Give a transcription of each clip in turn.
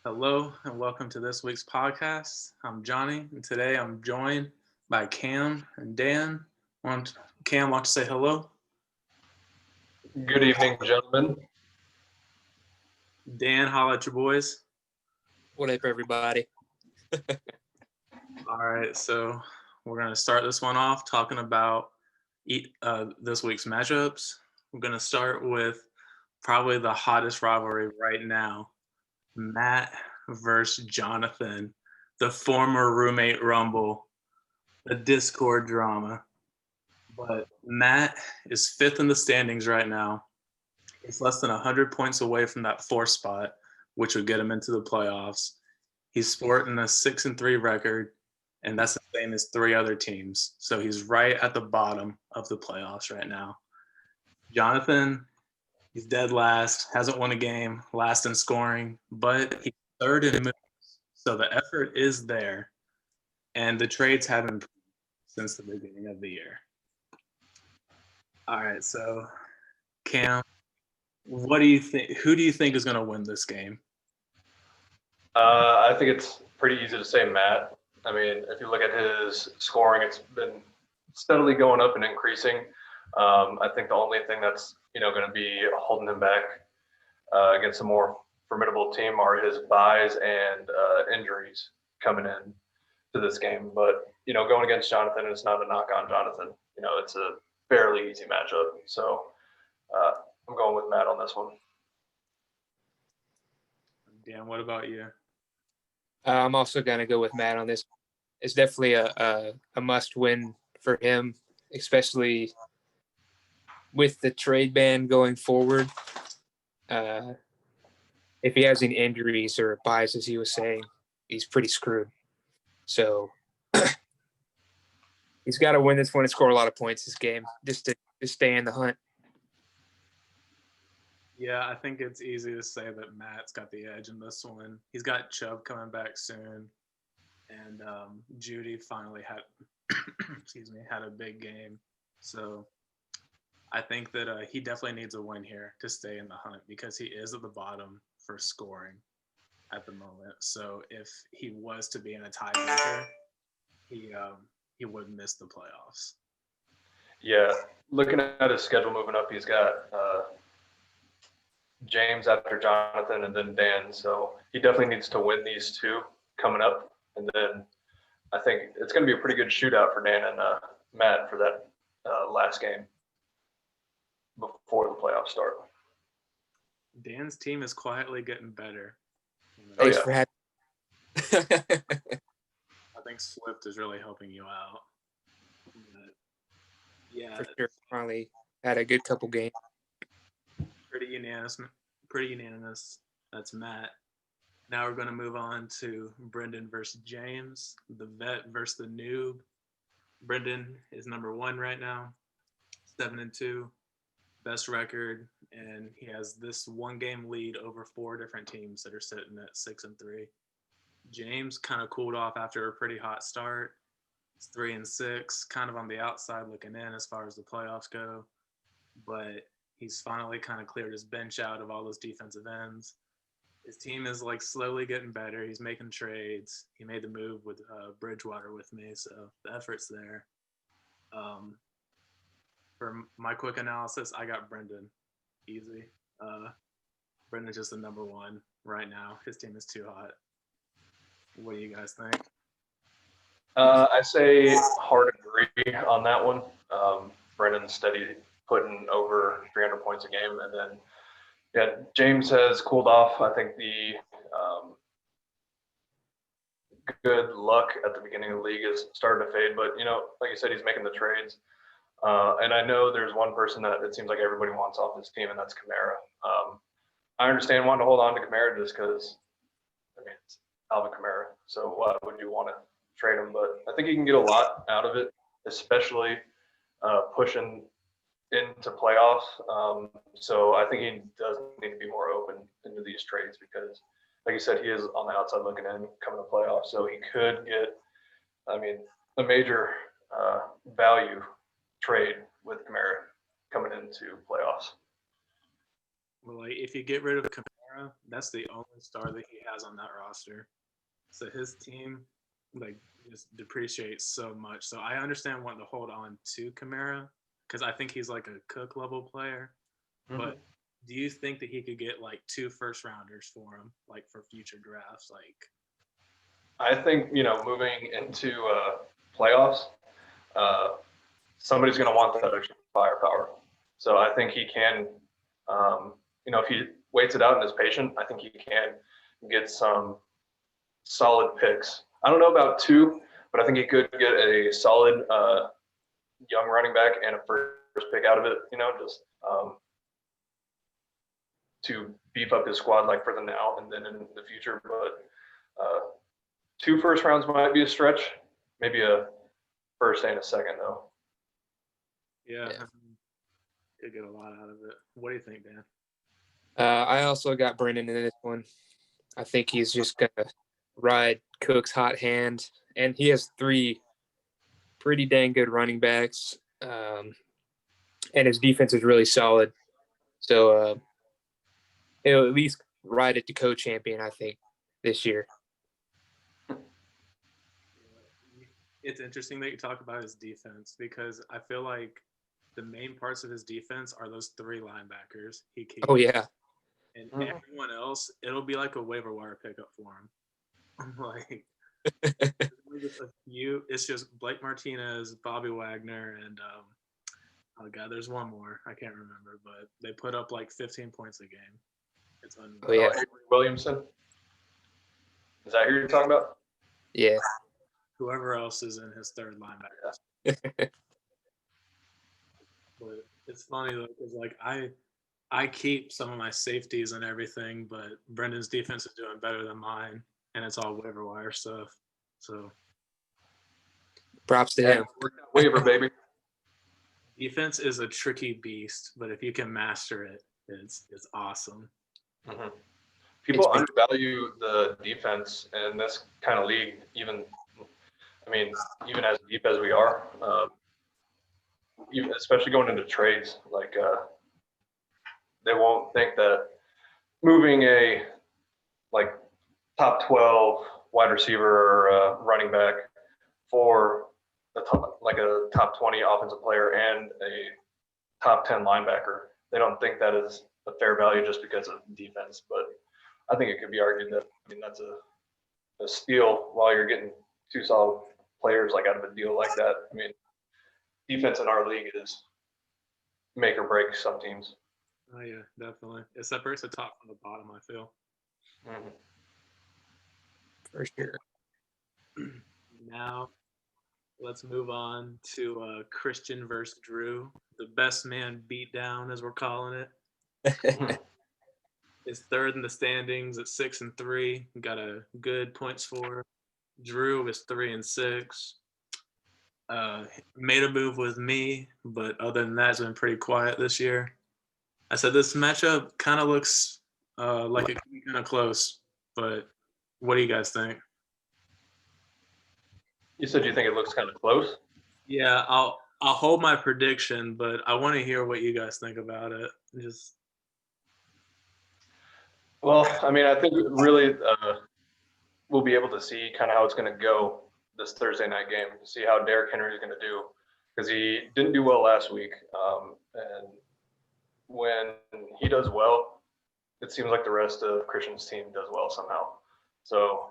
Hello and welcome to this week's podcast. I'm Johnny, and today I'm joined by Cam and Dan. Cam, want to say hello? Good evening, gentlemen. Dan, holla at your boys. What up, everybody? All right, so we're going to start this one off talking about this week's matchups. We're going to start with probably the hottest rivalry right now, Matt versus Jonathan, the former roommate rumble, the Discord drama. But Matt is fifth in the standings right now. He's less than 100 points away from that fourth spot, which would get him into the playoffs. He's sporting a 6-3 record, and that's the same as three other teams. So he's right at the bottom of the playoffs right now. Jonathan, he's dead last, hasn't won a game, last in scoring, but he's third in moves. So the effort is there, and the trades have improved since the beginning of the year. All right, so Cam, what do you think? Who do you think is going to win this game? I think it's pretty easy to say Matt. I mean, if you look at his scoring, it's been steadily going up and increasing. I think the only thing that's going to be holding him back against a more formidable team are his buys and injuries coming in to this game. But going against Jonathan, it's not a knock on Jonathan. It's a fairly easy matchup. So I'm going with Matt on this one. Dan, what about you? I'm also going to go with Matt on this. It's definitely a must win for him, especially with the trade ban going forward. If he has any injuries or buys, as he was saying, he's pretty screwed. So he's got to win this one and score a lot of points this game just to stay in the hunt. Yeah, I think it's easy to say that Matt's got the edge in this one. He's got Chubb coming back soon, and Judy finally had, had a big game. So I think that he definitely needs a win here to stay in the hunt because he is at the bottom for scoring at the moment. So if he was to be in a tiebreaker, he would miss the playoffs. Yeah, looking at his schedule moving up, he's got James after Jonathan and then Dan. So he definitely needs to win these two coming up. And then I think it's going to be a pretty good shootout for Dan and Matt for that last game before the playoffs start. Dan's team is quietly getting better. Thanks for having I think Swift is really helping you out. But yeah, for sure. Finally had a good couple games. Pretty unanimous. That's Matt. Now we're going to move on to Brendan versus James, the vet versus the noob. Brendan is number one right now, 7-2, best record, and he has this one game lead over four different teams that are sitting at 6-3. James kind of cooled off after a pretty hot start. It's 3-6, kind of on the outside looking in as far as the playoffs go, but he's finally kind of cleared his bench out of all those defensive ends. His team is like slowly getting better. He's making trades. He made the move with Bridgewater with me, so the effort's there. For my quick analysis, I got Brendan. Easy. Brendan's just the number one right now. His team is too hot. What do you guys think? I say hard agree on that one. Brendan's steady putting over 300 points a game. And then, James has cooled off. I think the good luck at the beginning of the league is starting to fade. But, like you said, he's making the trades. And I know there's one person that it seems like everybody wants off this team, and that's Kamara. I understand wanting to hold on to Kamara just because, it's Alvin Kamara. So why would you want to trade him? But I think he can get a lot out of it, especially pushing into playoffs. So I think he does need to be more open into these trades because, like you said, he is on the outside looking in coming to playoffs. So he could get, a major value trade with Kamara coming into playoffs. Well, if you get rid of Kamara, that's the only star that he has guys on that roster. So his team like just depreciates so much. So I understand wanting to hold on to Kamara because I think he's like a Cook level player. But do you think that he could get like 2 first rounders for him, like for future drafts? Like, I think, moving into playoffs, somebody's going to want that extra firepower. So I think he can, if he waits it out and is patient, I think he can get some solid picks. I don't know about 2, but I think he could get a solid young running back and a first pick out of it, just to beef up his squad like for the now and then in the future. But 2 first rounds might be a stretch, maybe a first and a second though. yeah. Could get a lot out of it. What do you think, Dan? I also got Brendan in this one. I think he's just going to ride Cook's hot hand. And he has 3 pretty dang good running backs. And his defense is really solid. So he'll at least ride it to co-champion, I think, this year. It's interesting that you talk about his defense because I feel like the main parts of his defense are those 3 linebackers he keeps. Oh, yeah. And everyone else, it'll be like a waiver wire pickup for him. Like, just a few. It's just Blake Martinez, Bobby Wagner, and oh god, there's one more. I can't remember, but they put up like 15 points a game. It's Oh, yeah. Avery Williamson. Is that who you're talking about? Yeah. whoever else is in his third linebacker. But it's funny though, because like I keep some of my safeties and everything, but Brendan's defense is doing better than mine, and it's all waiver wire stuff. So Props to him. Waiver, baby. defense is a tricky beast, but if you can master it, it's awesome. Mm-hmm. People undervalue the defense in this kind of league, even as deep as we are, especially going into trades. Like they won't think that moving a like top 12 wide receiver or running back for a top 20 offensive player and a top 10 linebacker, they don't think that is a fair value just because of defense. But I think it could be argued that that's a steal while you're getting 2 solid players like out of a deal like that. Defense in our league is make or break some teams. Oh yeah, definitely. It separates the top from the bottom, I feel. Mm-hmm. For sure. Now, let's move on to Christian versus Drew, the best man beatdown, as we're calling it. Is third in the standings at 6-3. Got a good points for. Drew is 3-6. Made a move with me, but other than that, it's been pretty quiet this year. I said this matchup kind of looks like it could be kind of close, but what do you guys think? You said you think it looks kind of close? Yeah, I'll hold my prediction, but I want to hear what you guys think about it. Well, I think really we'll be able to see kind of how it's going to go this Thursday night game, see how Derrick Henry is going to do, because he didn't do well last week. And when he does well, it seems like the rest of Christian's team does well somehow. So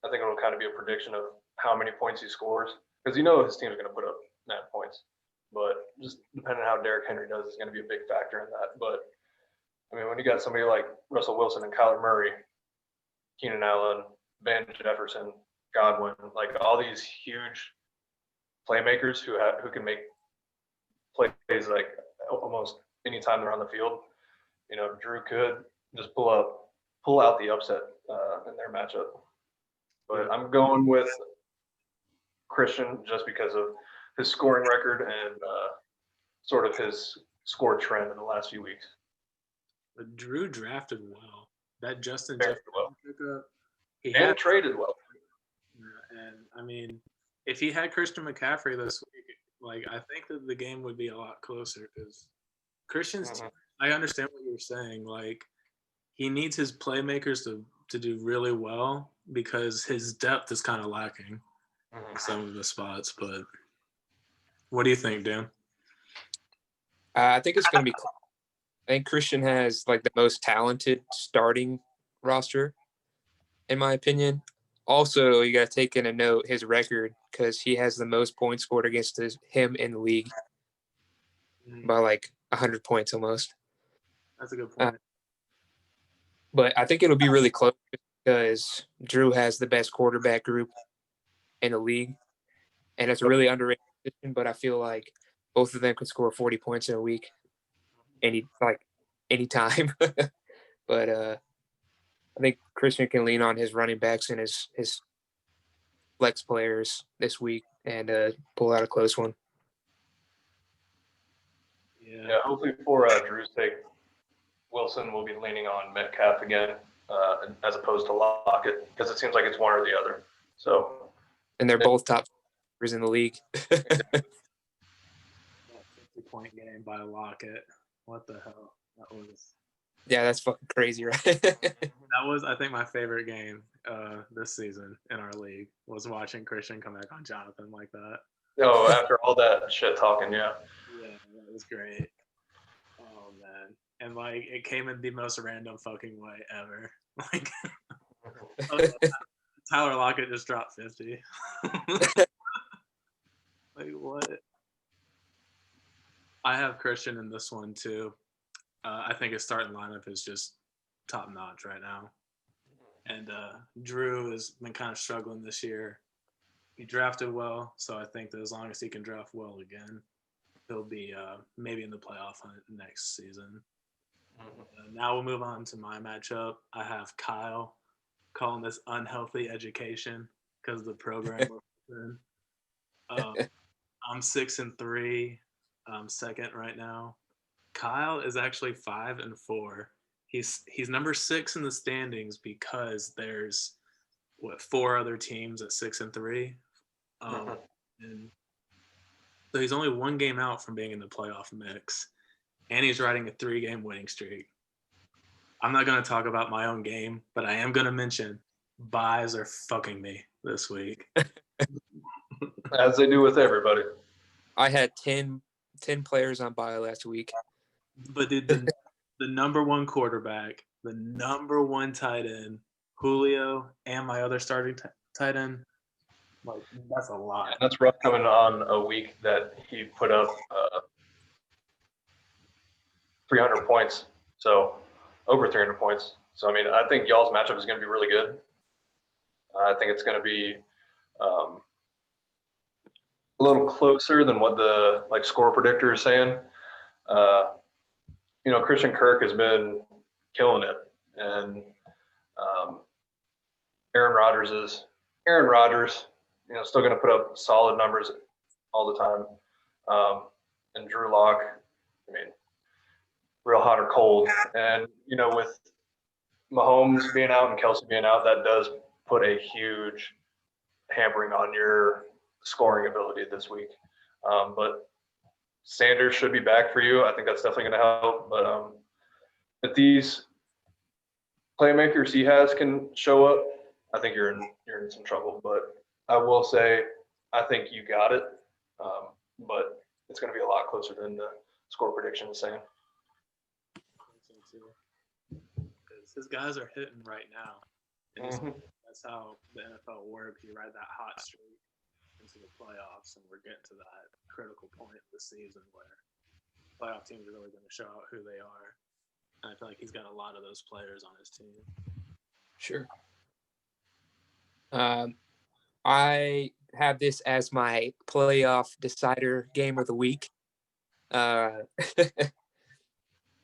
I think it'll kind of be a prediction of how many points he scores, because his team is going to put up mad points. But just depending on how Derrick Henry does is going to be a big factor in that. But when you got somebody like Russell Wilson and Kyler Murray, Keenan Allen, Van Jefferson, Godwin, like all these huge playmakers who can make plays like almost anytime they're on the field, Drew could just pull out the upset in their matchup. But I'm going with Christian just because of his scoring record and sort of his score trend in the last few weeks. But Drew drafted well. That Justin Very Jefferson well. pickup, And traded well. And if he had Christian McCaffrey this week, I think that the game would be a lot closer because Christian's team, I understand what you're saying. Like, he needs his playmakers to do really well because his depth is kind of lacking in some of the spots. But what do you think, Dan? I think it's going to be close. I think Christian has like the most talented starting roster, in my opinion. Also, you got to take in a note his record because he has the most points scored against him in the league by like 100 points almost. That's a good point. But I think it'll be really close because Drew has the best quarterback group in the league, and it's a really underrated position. But I feel like both of them could score 40 points in a week, anytime. But I think Christian can lean on his running backs and his flex players this week and pull out a close one. Yeah, hopefully for Drew's sake, Wilson will be leaning on Metcalf again as opposed to Lockett because it seems like it's one or the other. So, and they're both top in the league. 50-point game by Lockett. What the hell? That was. Yeah, that's fucking crazy, right? That was, I think, my favorite game this season in our league was watching Christian come back on Jonathan like that. Oh, after all that shit talking, yeah. Yeah, that was great. Oh man, and like it came in the most random fucking way ever. Like Tyler Lockett just dropped 50. Like what? I have Christian in this one too. I think his starting lineup is just top notch right now. And Drew has been kind of struggling this year. He drafted well, so I think that as long as he can draft well again, he'll be maybe in the playoff hunt next season. Now we'll move on to my matchup. I have Kyle calling this unhealthy education because of the program we're in. I'm 6-3. I'm second right now. Kyle is actually 5-4. He's number 6 in the standings because there's 4 other teams at 6-3. And so he's only 1 game out from being in the playoff mix, and he's riding a 3-game winning streak. I'm not going to talk about my own game, but I am going to mention buys are fucking me this week. As they do with everybody. I had 10 players on bye last week. But dude, the number 1 quarterback, the number 1 tight end, Julio, and my other starting tight end, like that's a lot. And that's rough coming on a week that he put up 300 points. So over 300 points. So, I mean, I think y'all's matchup is going to be really good. I think it's going to be a little closer than what the score predictor is saying. Christian Kirk has been killing it, and Aaron Rodgers, still going to put up solid numbers all the time. And Drew Lock, I mean, real hot or cold. And, with Mahomes being out and Kelsey being out, that does put a huge hampering on your scoring ability this week. But Sanders should be back for you. I think that's definitely going to help. But if these playmakers he has can show up, I think you're in some trouble. But I will say, I think you got it. But it's going to be a lot closer than the score prediction is saying. Because his guys are hitting right now. And that's how the NFL works. You ride that hot streak into the playoffs, and we're getting to that critical point of the season where playoff teams are really going to show out who they are. And I feel like he's got a lot of those players on his team. Sure. I have this as my playoff decider game of the week. And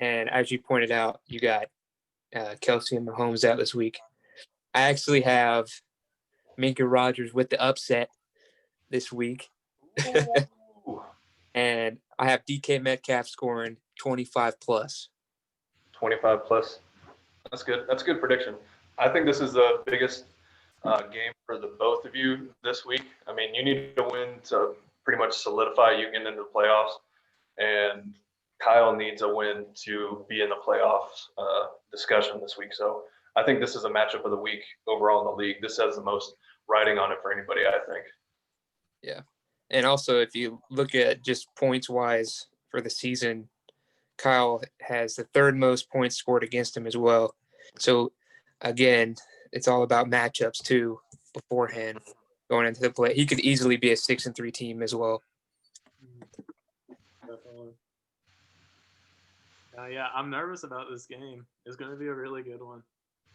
as you pointed out, you got Kelsey and Mahomes out this week. I actually have Minka Rogers with the upset this week. And I have DK Metcalf scoring 25 plus. 25 plus. That's good. That's a good prediction. I think this is the biggest game for the both of you this week. I mean, you need to win to pretty much solidify you getting into the playoffs. And Kyle needs a win to be in the playoffs discussion this week. So I think this is a matchup of the week overall in the league. This has the most riding on it for anybody, I think. Yeah. And also, if you look at just points wise for the season, Kyle has the third most points scored against him as well. So again, it's all about matchups too beforehand going into the play. He could easily be a 6-3 team as well. Definitely. Yeah, I'm nervous about this game. It's going to be a really good one.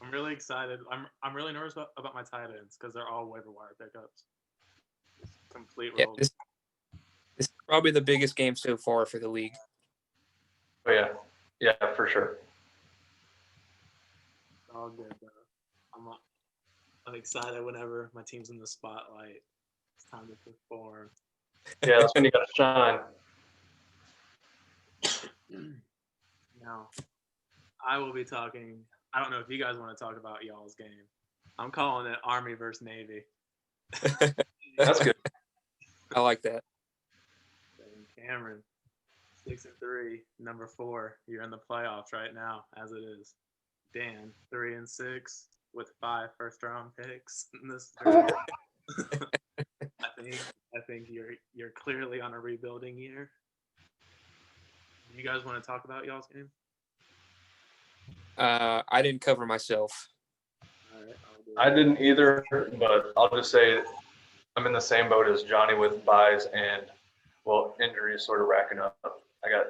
I'm really excited. I'm really nervous about my tight ends because they're all waiver wire pickups. Complete Yeah, roll. this is probably the biggest game so far for the league. Oh, yeah, for sure. All good though. I'm excited whenever my team's in the spotlight. It's time to perform. Yeah, that's when you got to shine. Now, I will be talking. I don't know if you guys want to talk about y'all's game. I'm calling it Army versus Navy. That's good. I like that. Cameron, 6-3, number 4. You're in the playoffs right now, as it is. Dan, 3-6 with 5 first-round picks in this. I think you're clearly on a rebuilding year. You guys want to talk about y'all's game? I didn't cover myself. All right, I didn't either, but I'll just say I'm in the same boat as Johnny with buys and, well, injuries sort of racking up. I got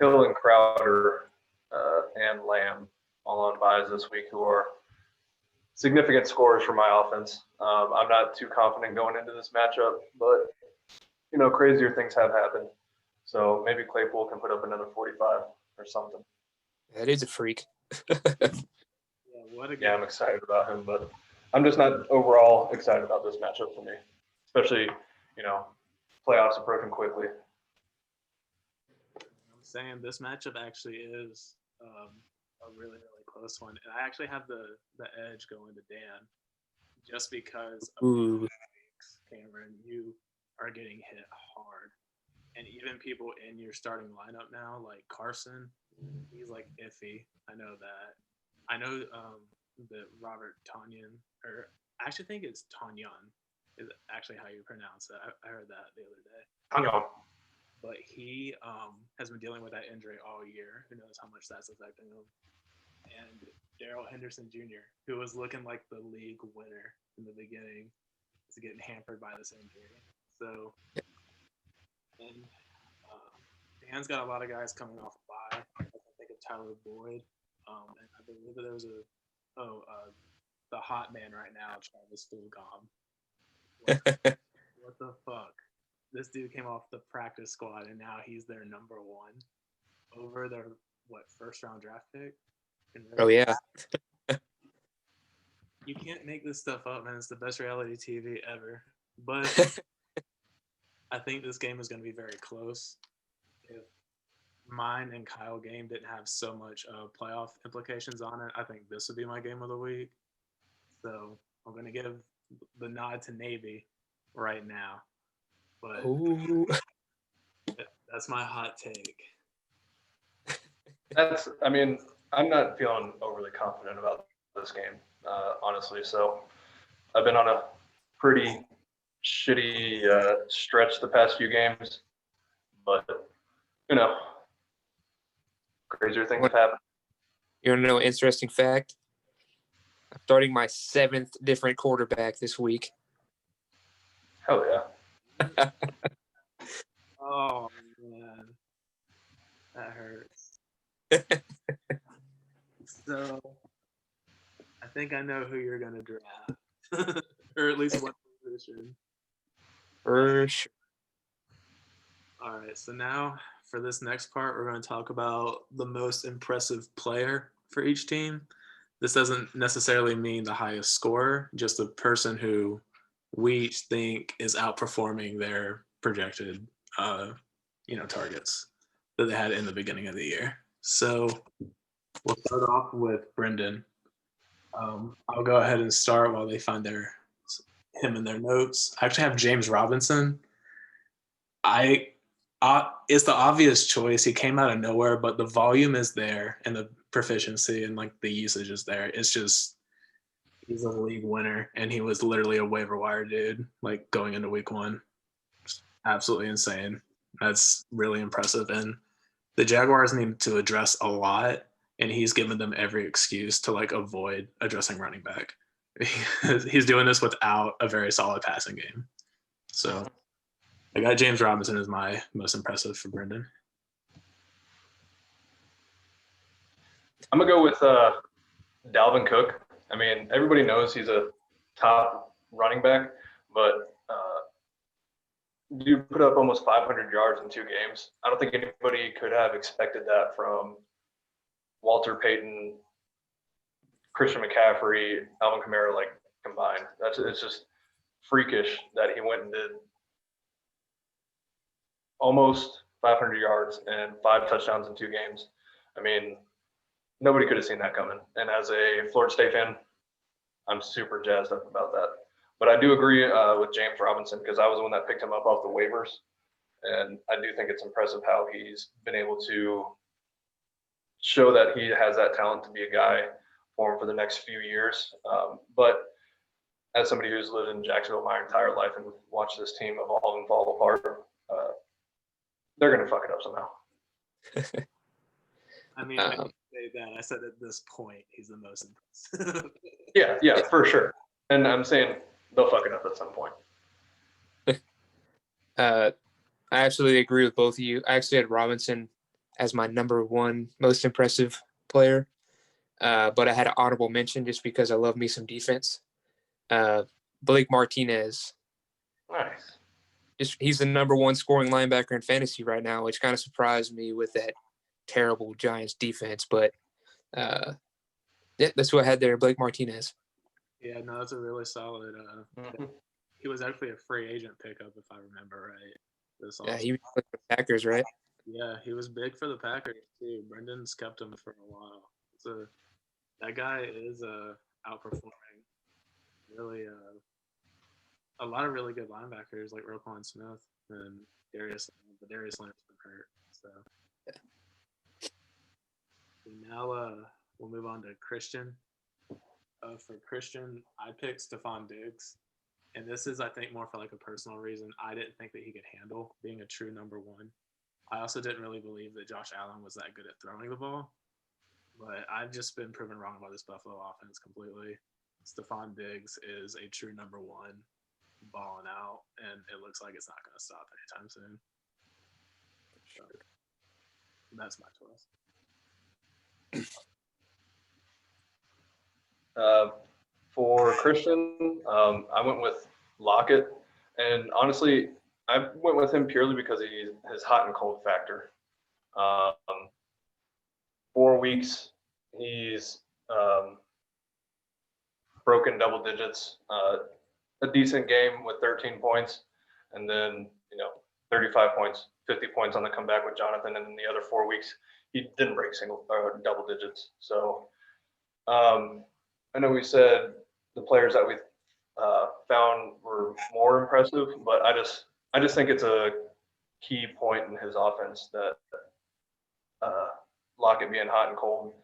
Hill and Crowder and Lamb all on buys this week, who are significant scorers for my offense. I'm not too confident going into this matchup, but, crazier things have happened. So maybe Claypool can put up another 45 or something. That is a freak. Yeah, I'm excited about him, but I'm just not overall excited about this matchup for me, especially, playoffs approaching quickly. I'm saying this matchup actually is a really, really close one. And I actually have the edge going to Dan just because of Cameron, you are getting hit hard. And even people in your starting lineup now, like Carson, he's like iffy. I know that. I know that Robert Tonyan, or I actually think it's Tanyan, is actually how you pronounce it. I heard that the other day. I know. But he has been dealing with that injury all year. Who knows how much that's affecting him. And Darrell Henderson Jr., who was looking like the league winner in the beginning, is getting hampered by this injury. So, and Dan's got a lot of guys coming off bye. I think of Tyler Boyd. And I believe that there was the hot man right now, Travis Fulgham. What the fuck? This dude came off the practice squad, and now he's their number 1 over their, first-round draft pick? Oh, yeah. You can't make this stuff up, man. It's the best reality TV ever. But I think this game is going to be very close. If mine and Kyle game didn't have so much playoff implications on it, I think this would be my game of the week. So I'm going to give the nod to Navy right now. But that's my hot take. I'm not feeling overly confident about this game, honestly. So I've been on a pretty shitty stretch the past few games, but crazier things have happened. You want to know an interesting fact? I'm starting my 7th different quarterback this week. Hell yeah. Oh, man. That hurts. So, I think I know who you're going to draft. Or at least what position. For sure. All right, so now for this next part, we're going to talk about the most impressive player for each team. This doesn't necessarily mean the highest scorer, just the person who we each think is outperforming their projected, targets that they had in the beginning of the year. So we'll start off with Brendan. I'll go ahead and start while they find him in their notes. I actually have James Robinson. I it's the obvious choice. He came out of nowhere, but the volume is there and the proficiency and like the usage is there. It's just he's a league winner, and he was literally a waiver wire dude like going into week 1. Absolutely insane. That's really impressive, and the Jaguars need to address a lot, and he's given them every excuse to like avoid addressing running back. He's doing this without a very solid passing game. So I got James Robinson as my most impressive for Brendan. I'm gonna go with Dalvin Cook. I mean, everybody knows he's a top running back, but you put up almost 500 yards in 2 games. I don't think anybody could have expected that from Walter Payton, Christian McCaffrey, Alvin Kamara, like combined. It's just freakish that he went and did almost 500 yards and 5 touchdowns in 2 games. I mean, nobody could have seen that coming. And as a Florida State fan, I'm super jazzed up about that. But I do agree with James Robinson because I was the one that picked him up off the waivers. And I do think it's impressive how he's been able to show that he has that talent to be a guy for him for the next few years. But as somebody who's lived in Jacksonville my entire life and watched this team evolve and fall apart, they're going to fuck it up somehow. I mean, I didn't say that. I said at this point, he's the most impressive. Yeah, for sure. And I'm saying they'll fuck it up at some point. I absolutely agree with both of you. I actually had Robinson as my number 1 most impressive player, but I had an honorable mention just because I love me some defense. Blake Martinez. Nice. He's the number 1 scoring linebacker in fantasy right now, which kind of surprised me with that terrible Giants defense. But that's who I had there, Blake Martinez. Yeah, no, that's a really solid. He was actually a free agent pickup, if I remember right. Yeah, he was with the Packers, right? Yeah, he was big for the Packers too. Brendan's kept him for a while. So that guy is outperforming really a lot of really good linebackers like Roquan Smith and Darius. But Darius Leonard's been hurt. So now we'll move on to Christian. For Christian, I picked Stephon Diggs. And this is, I think, more for like a personal reason. I didn't think that he could handle being a true number 1. I also didn't really believe that Josh Allen was that good at throwing the ball. But I've just been proven wrong about this Buffalo offense completely. Stephon Diggs is a true number 1, balling out, and it looks like it's not going to stop anytime soon. So, that's my choice. For Christian, I went with Lockett, and honestly, I went with him purely because of his hot and cold factor. 4 weeks, he's broken double digits, a decent game with 13 points, and then 35 points, 50 points on the comeback with Jonathan, and then the other 4 weeks he didn't break double digits. So I know we said the players that we found were more impressive, but I just think it's a key point in his offense that Lockett being hot and cold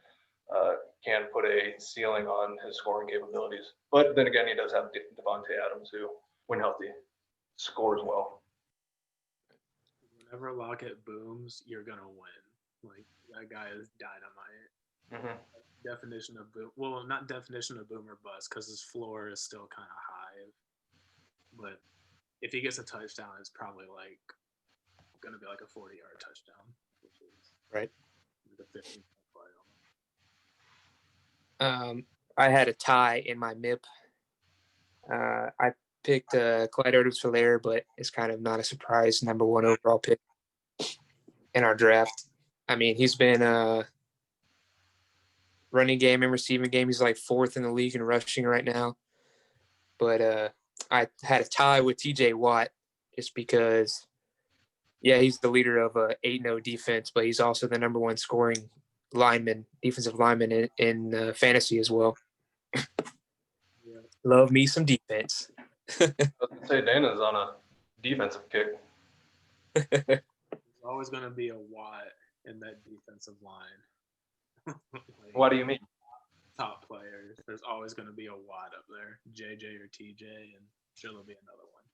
can put a ceiling on his scoring capabilities. But then again, he does have Devontae Adams, who, when healthy, scores well. Whenever Lockett booms, you're gonna win. Like, that guy is dynamite. Mm-hmm. Definition of boom. Well, not definition of boom or bust, because his floor is still kind of high. But if he gets a touchdown, it's probably like going to be like a 40-yard touchdown, which is right. The 15 play. I had a tie in my MIP. I picked Clyde Edwards-Helaire, but it's kind of not a surprise. Number 1 overall pick in our draft. I mean, he's been running game and receiving game. He's like 4th in the league in rushing right now. But I had a tie with TJ Watt just because, yeah, he's the leader of a 8-0 defense, but he's also the number 1 scoring defensive lineman in fantasy as well. Yeah. Love me some defense. I was going to say Dana's on a defensive kick. always going to be a Watt in that defensive line. Like, What do you mean? top players. There's always going to be a Watt up there, JJ or TJ, and sure there'll be another one.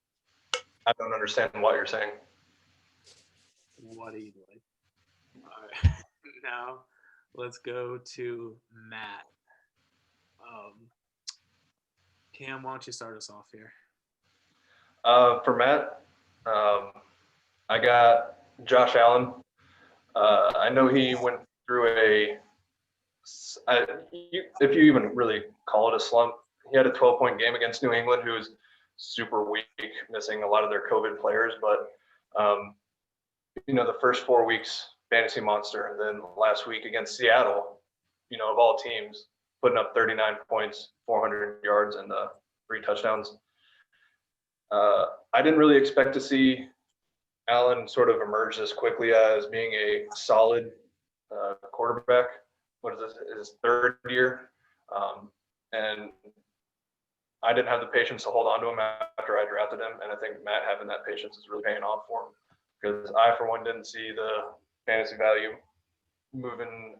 I don't understand what you're saying. What easily. All right. Now let's go to Matt. Cam, why don't you start us off here? For Matt, I got Josh Allen. I know he went through if you even really call it a slump, he had a 12-point game against New England, who was super weak, missing a lot of their COVID players. But, the first 4 weeks, fantasy monster. And then last week against Seattle, of all teams, putting up 39 points, 400 yards, and 3 touchdowns. I didn't really expect to see Allen sort of emerge this quickly as being a solid quarterback. What is this? His 3rd year. And I didn't have the patience to hold on to him after I drafted him. And I think Matt having that patience is really paying off for him, because I, for one, didn't see the fantasy value moving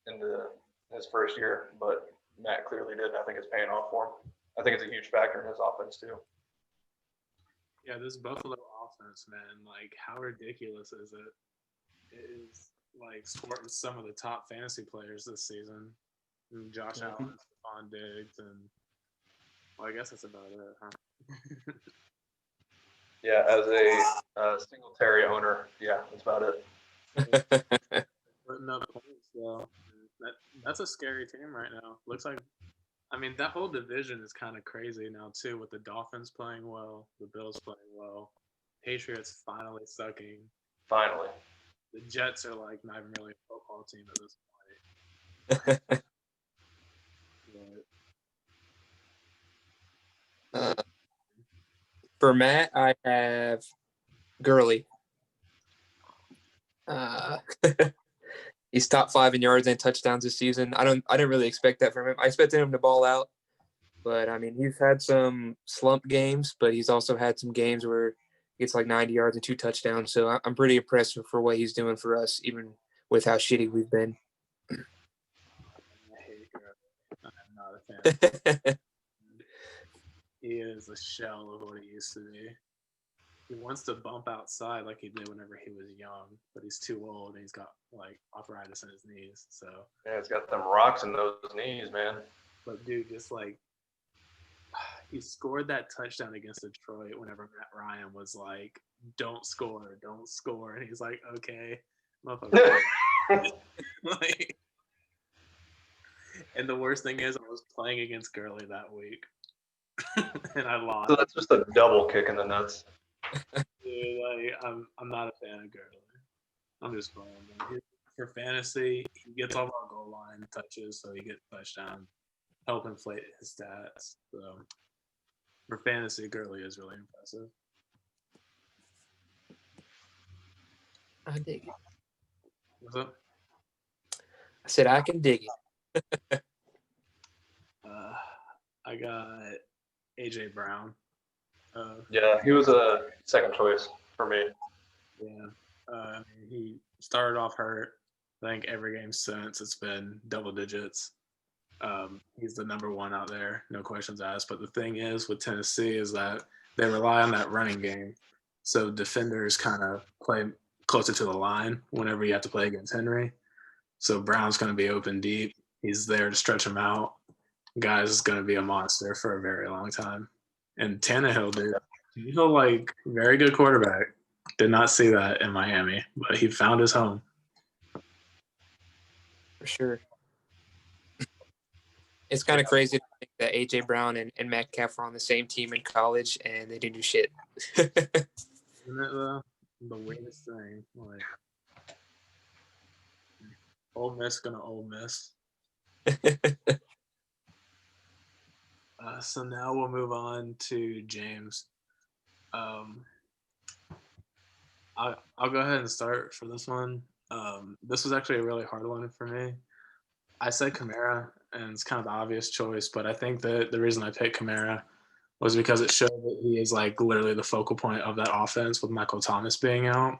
into his first year, but Matt clearly did. I think it's paying off for him. I think it's a huge factor in his offense too. Yeah, this Buffalo offense, man, like how ridiculous is it? It is like sporting some of the top fantasy players this season. And Josh Allen, Stephon Diggs, and well, I guess that's about it, huh? Yeah, as a Singletary owner, yeah, that's about it. Putting up points, though. That's a scary team right now. Looks like, I mean, that whole division is kind of crazy now too, with the Dolphins playing well, the Bills playing well, Patriots finally sucking. Finally. The Jets are like not even really a football team at this point. For Matt, I have Gurley. He's top 5 in yards and touchdowns this season. I didn't really expect that from him. I expected him to ball out, but I mean, he's had some slump games, but he's also had some games where he gets like 90 yards and 2 touchdowns. So I'm pretty impressed for what he's doing for us, even with how shitty we've been. I hate Gurley. I'm not a fan. He is a shell of what he used to be. He wants to bump outside like he did whenever he was young, but he's too old and he's got like arthritis in his knees. So yeah, he's got them rocks in those knees, man. But dude, just like he scored that touchdown against Detroit whenever Matt Ryan was like, "Don't score, don't score," and he's like, "Okay, motherfucker." Like, and the worst thing is, I was playing against Gurley that week, and I lost. So that's just a double kick in the nuts. Dude, like, I'm not a fan of Gurley. I'm just playing him. For fantasy, he gets all our goal line touches, so he gets touchdown, help inflate his stats. So for fantasy, Gurley is really impressive. I dig it. What's up? I said I can dig it. I got AJ Brown. Yeah, he was a second choice for me. Yeah. He started off hurt. I think every game since it's been double digits. He's the number 1 out there, no questions asked. But the thing is with Tennessee is that they rely on that running game. So defenders kind of play closer to the line whenever you have to play against Henry. So Brown's going to be open deep. He's there to stretch him out. Guys is going to be a monster for a very long time. And Tannehill, dude, like very good quarterback. Did not see that in Miami, but he found his home. For sure. It's kind of crazy to think that A.J. Brown and Metcalf were on the same team in college and they didn't do shit. Isn't it the weirdest thing? Like, Ole Miss gonna Ole Miss. So now we'll move on to James. I'll go ahead and start for this one. This was actually a really hard one for me. I said Kamara, and it's kind of the obvious choice, but I think that the reason I picked Kamara was because it showed that he is like literally the focal point of that offense with Michael Thomas being out.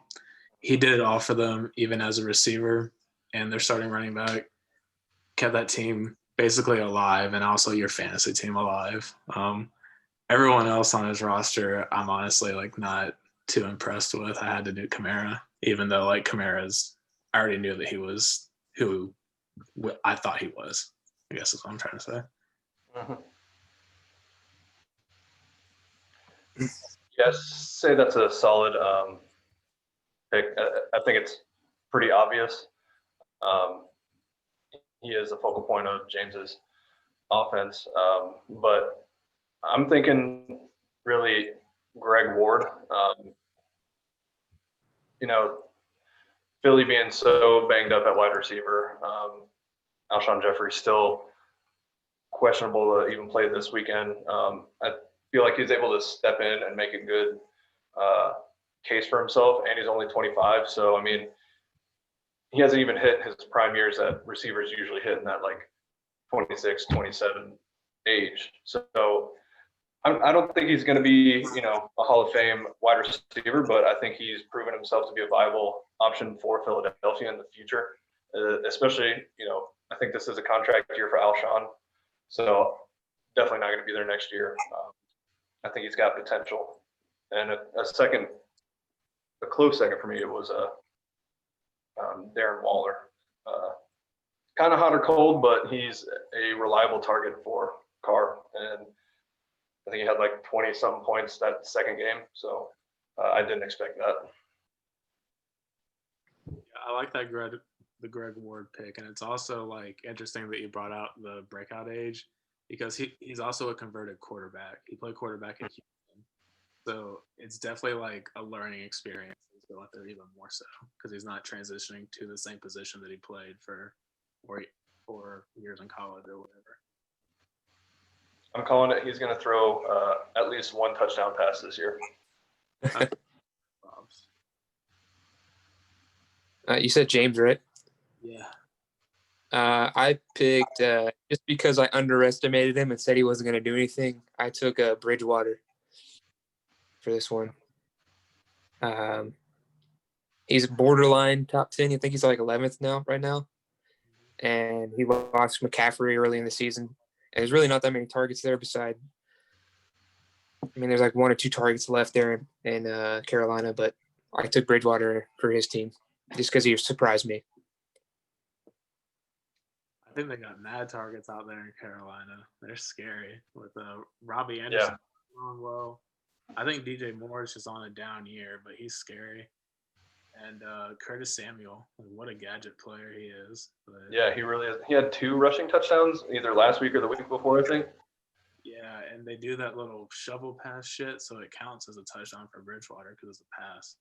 He did it all for them, even as a receiver, and their starting running back kept that team basically alive, and also your fantasy team alive. Everyone else on his roster, I'm honestly like not too impressed with. I had to do Kamara, even though like Kamara's, I already knew that he was who I thought he was. I guess is what I'm trying to say. Mm-hmm. Yes, say that's a solid pick. I think it's pretty obvious. He is the focal point of James's offense, but I'm thinking really Greg Ward. You know, Philly being so banged up at wide receiver, Alshon Jeffrey still questionable to even play this weekend. I feel like he's able to step in and make a good case for himself, and he's only 25. So, I mean, he hasn't even hit his prime years that receivers usually hit in that like 26, 27 age. So I don't think he's going to be, you know, a Hall of Fame wide receiver, but I think he's proven himself to be a viable option for Philadelphia in the future, especially, you know, I think this is a contract year for Alshon. So definitely not going to be there next year. I think he's got potential. And a close second for me, it was Darren Waller. Kind of hot or cold, but he's a reliable target for Carr. And I think he had like 20-something points that second game. So I didn't expect that. Yeah, I like that the Greg Ward pick. And it's also like interesting that you brought out the breakout age because he's also a converted quarterback. He played quarterback in Houston. So it's definitely like a learning experience. He's going there even more so because he's not transitioning to the same position that he played for 4 years in college or whatever. I'm calling it. He's going to throw at least one touchdown pass this year. You said James, right? Yeah. I picked just because I underestimated him and said he wasn't going to do anything. I took Bridgewater for this one. He's borderline top 10. I think he's like 11th now, right now. And he lost McCaffrey early in the season. And there's really not that many targets there beside. I mean, there's like 1 or 2 targets left there in Carolina, but I took Bridgewater for his team just because he surprised me. I think they got mad targets out there in Carolina. They're scary with Robbie Anderson going well. I think DJ Moore is just on a down year, but he's scary. And Curtis Samuel, what a gadget player he is. But, yeah, he really is. He had 2 rushing touchdowns either last week or the week before, I think. Yeah, and they do that little shovel pass shit, so it counts as a touchdown for Bridgewater because it's a pass.